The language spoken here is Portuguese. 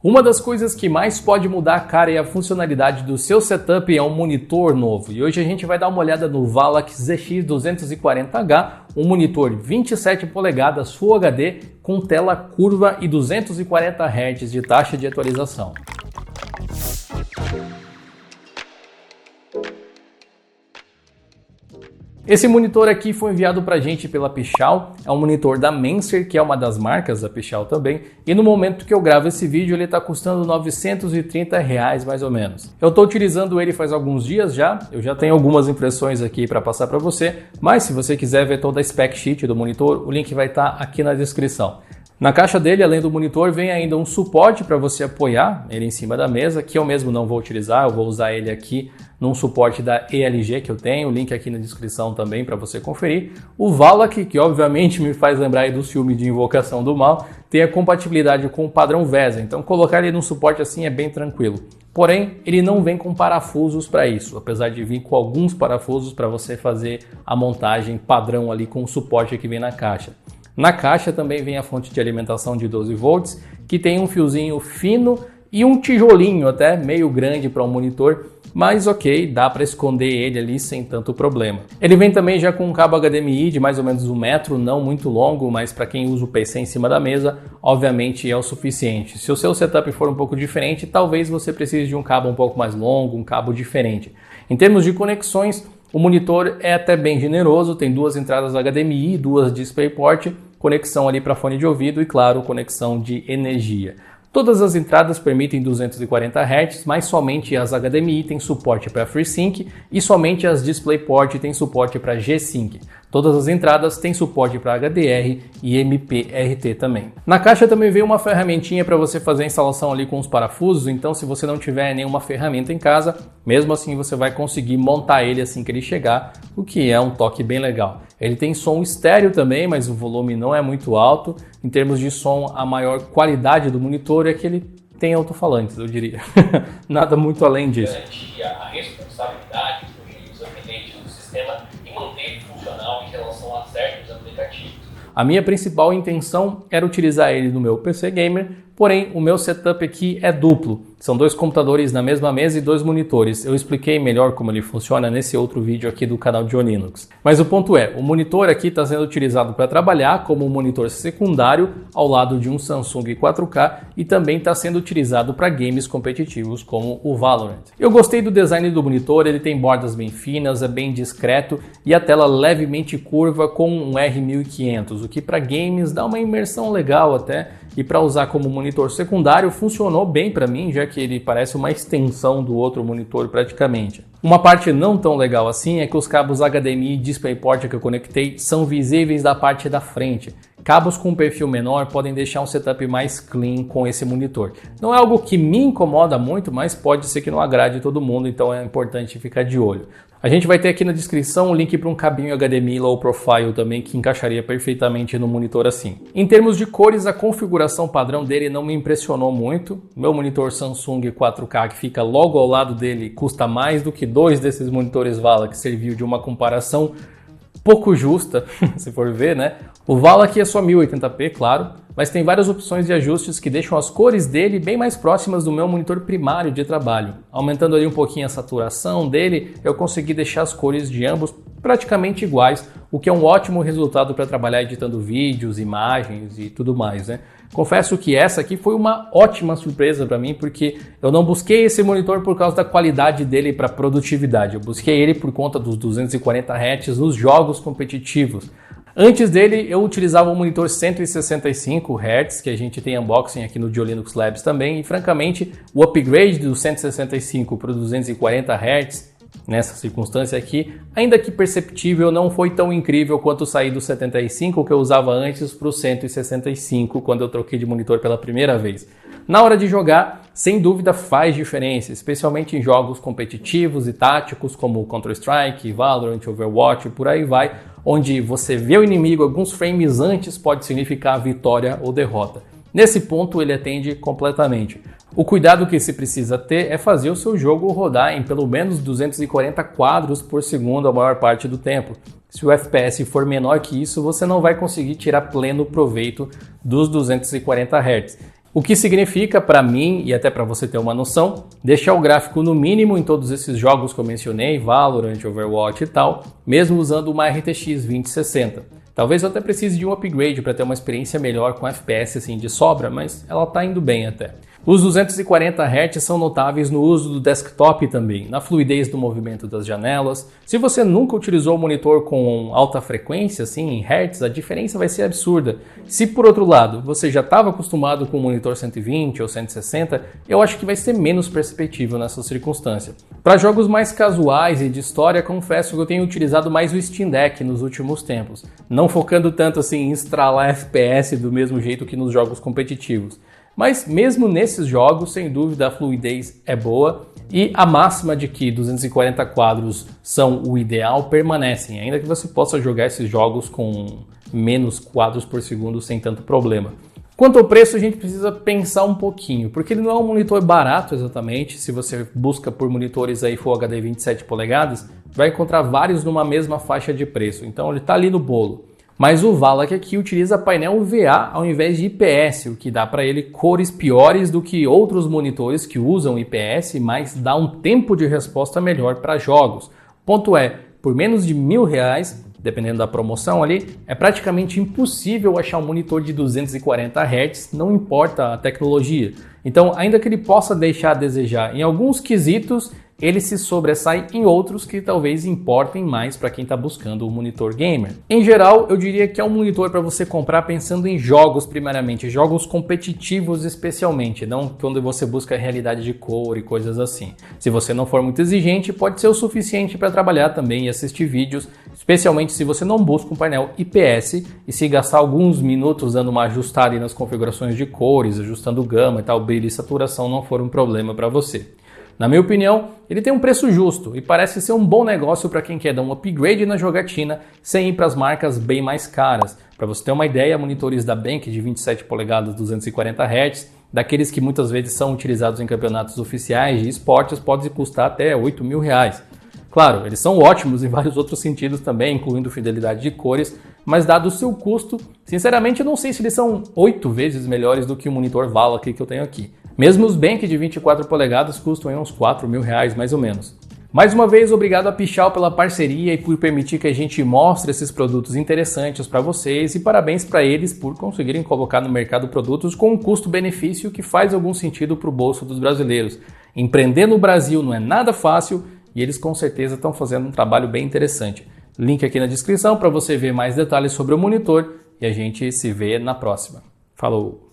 Uma das coisas que mais pode mudar a cara e a funcionalidade do seu setup é um monitor novo. E hoje a gente vai dar uma olhada no Valac ZX240H, um monitor 27 polegadas Full HD com tela curva e 240 Hz de taxa de atualização. Esse monitor aqui foi enviado pra gente pela Pichau, é um monitor da Menser, que é uma das marcas da Pichau também, e no momento que eu gravo esse vídeo ele está custando R$ 930 mais ou menos. Eu estou utilizando ele faz alguns dias já, eu já tenho algumas impressões aqui para passar para você, mas se você quiser ver toda a spec sheet do monitor, o link vai estar aqui na descrição. Na caixa dele, além do monitor, vem ainda um suporte para você apoiar ele em cima da mesa, que eu mesmo não vou utilizar, eu vou usar ele aqui num suporte da ELG que eu tenho, o link aqui na descrição também para você conferir. O Valac, que obviamente me faz lembrar aí do filme de Invocação do Mal, tem a compatibilidade com o padrão VESA, então colocar ele num suporte assim é bem tranquilo. Porém, ele não vem com parafusos para isso, apesar de vir com alguns parafusos para você fazer a montagem padrão ali com o suporte que vem na caixa. Na caixa também vem a fonte de alimentação de 12 volts, que tem um fiozinho fino e um tijolinho até meio grande para um monitor, mas ok, dá para esconder ele ali sem tanto problema. Ele vem também já com um cabo HDMI de mais ou menos 1 metro, não muito longo, mas para quem usa o PC em cima da mesa, obviamente é o suficiente. Se o seu setup for um pouco diferente, talvez você precise de um cabo um pouco mais longo, um cabo diferente. Em termos de conexões, o monitor é até bem generoso, tem 2 entradas HDMI, 2 DisplayPort, conexão ali para fone de ouvido e, claro, conexão de energia. Todas as entradas permitem 240 Hz, mas somente as HDMI têm suporte para FreeSync e somente as DisplayPort têm suporte para G-Sync. Todas as entradas têm suporte para HDR e MPRT também. Na caixa também veio uma ferramentinha para você fazer a instalação ali com os parafusos, então se você não tiver nenhuma ferramenta em casa, mesmo assim você vai conseguir montar ele assim que ele chegar, o que é um toque bem legal. Ele tem som estéreo também, mas o volume não é muito alto. Em termos de som, a maior qualidade do monitor é que ele tem alto-falantes, eu diria. Nada muito além disso. Garantia a responsabilidade dos dependentes do sistema e manter ele funcional em relação a certos aplicativos. A minha principal intenção era utilizar ele no meu PC Gamer, porém o meu setup aqui é duplo. São 2 computadores na mesma mesa e 2 monitores. Eu expliquei melhor como ele funciona nesse outro vídeo aqui do canal de Linux. Mas o ponto é, o monitor aqui está sendo utilizado para trabalhar como um monitor secundário ao lado de um Samsung 4K e também está sendo utilizado para games competitivos como o Valorant. Eu gostei do design do monitor, ele tem bordas bem finas, é bem discreto e a tela levemente curva com um R1500, o que para games dá uma imersão legal até, e para usar como monitor secundário funcionou bem para mim, já que ele parece uma extensão do outro monitor praticamente. Uma parte não tão legal assim é que os cabos HDMI e DisplayPort que eu conectei são visíveis da parte da frente. Cabos com perfil menor podem deixar um setup mais clean com esse monitor. Não é algo que me incomoda muito, mas pode ser que não agrade todo mundo, então é importante ficar de olho. A gente vai ter aqui na descrição um link para um cabinho HDMI low profile também que encaixaria perfeitamente no monitor assim. Em termos de cores, a configuração padrão dele não me impressionou muito. Meu monitor Samsung 4K que fica logo ao lado dele custa mais do que 2 desses monitores Valac, que serviu de uma comparação pouco justa, se for ver, né? O Valac é só 1080p, claro, mas tem várias opções de ajustes que deixam as cores dele bem mais próximas do meu monitor primário de trabalho. Aumentando ali um pouquinho a saturação dele, eu consegui deixar as cores de ambos praticamente iguais, o que é um ótimo resultado para trabalhar editando vídeos, imagens e tudo mais, né? Confesso que essa aqui foi uma ótima surpresa para mim, porque eu não busquei esse monitor por causa da qualidade dele para produtividade, eu busquei ele por conta dos 240 Hz nos jogos competitivos. Antes dele, eu utilizava um monitor 165 Hz, que a gente tem unboxing aqui no Linux Labs também, e francamente, o upgrade do 165 para o 240 Hz, nessa circunstância aqui, ainda que perceptível, não foi tão incrível quanto sair do 75 que eu usava antes para o 165 quando eu troquei de monitor pela primeira vez. Na hora de jogar, sem dúvida faz diferença, especialmente em jogos competitivos e táticos como Counter-Strike, Valorant, Overwatch e por aí vai, onde você vê o inimigo alguns frames antes pode significar vitória ou derrota. Nesse ponto ele atende completamente. O cuidado que se precisa ter é fazer o seu jogo rodar em pelo menos 240 quadros por segundo a maior parte do tempo. Se o FPS for menor que isso, você não vai conseguir tirar pleno proveito dos 240 Hz. O que significa, para mim, e até para você ter uma noção, deixar o gráfico no mínimo em todos esses jogos que eu mencionei, Valorant, Overwatch e tal, mesmo usando uma RTX 2060. Talvez eu até precise de um upgrade para ter uma experiência melhor com FPS assim de sobra, mas ela tá indo bem até. Os 240 Hz são notáveis no uso do desktop também, na fluidez do movimento das janelas. Se você nunca utilizou o monitor com alta frequência, assim, em Hz, a diferença vai ser absurda. Se por outro lado, você já estava acostumado com o monitor 120 ou 160, eu acho que vai ser menos perceptível nessa circunstância. Para jogos mais casuais e de história, confesso que eu tenho utilizado mais o Steam Deck nos últimos tempos, não focando tanto assim em estralar FPS do mesmo jeito que nos jogos competitivos. Mas mesmo nesses jogos, sem dúvida, a fluidez é boa e a máxima de que 240 quadros são o ideal permanecem, ainda que você possa jogar esses jogos com menos quadros por segundo sem tanto problema. Quanto ao preço, a gente precisa pensar um pouquinho, porque ele não é um monitor barato exatamente. Se você busca por monitores aí Full HD 27 polegadas, vai encontrar vários numa mesma faixa de preço, então ele está ali no bolo. Mas o Valak aqui utiliza painel VA ao invés de IPS, o que dá para ele cores piores do que outros monitores que usam IPS, mas dá um tempo de resposta melhor para jogos. O ponto é, por menos de R$1.000, dependendo da promoção ali, é praticamente impossível achar um monitor de 240 Hz, não importa a tecnologia. Então, ainda que ele possa deixar a desejar em alguns quesitos, ele se sobressai em outros que talvez importem mais para quem está buscando um monitor gamer. Em geral, eu diria que é um monitor para você comprar pensando em jogos primeiramente, jogos competitivos especialmente, não quando você busca realidade de cor e coisas assim. Se você não for muito exigente, pode ser o suficiente para trabalhar também e assistir vídeos, especialmente se você não busca um painel IPS e se gastar alguns minutos dando uma ajustada nas configurações de cores, ajustando gama e tal, brilho e saturação não for um problema para você. Na minha opinião, ele tem um preço justo e parece ser um bom negócio para quem quer dar um upgrade na jogatina sem ir para as marcas bem mais caras. Para você ter uma ideia, monitores da Bank de 27 polegadas 240 Hz, daqueles que muitas vezes são utilizados em campeonatos oficiais de esportes, podem custar até R$8.000. Claro, eles são ótimos em vários outros sentidos também, incluindo fidelidade de cores, mas dado o seu custo, sinceramente eu não sei se eles são 8 vezes melhores do que o monitor Valak que eu tenho aqui. Mesmo os Bank de 24 polegadas custam uns R$4.000 mais ou menos. Mais uma vez, obrigado a Pichau pela parceria e por permitir que a gente mostre esses produtos interessantes para vocês e parabéns para eles por conseguirem colocar no mercado produtos com um custo-benefício que faz algum sentido para o bolso dos brasileiros. Empreender no Brasil não é nada fácil e eles com certeza estão fazendo um trabalho bem interessante. Link aqui na descrição para você ver mais detalhes sobre o monitor e a gente se vê na próxima. Falou!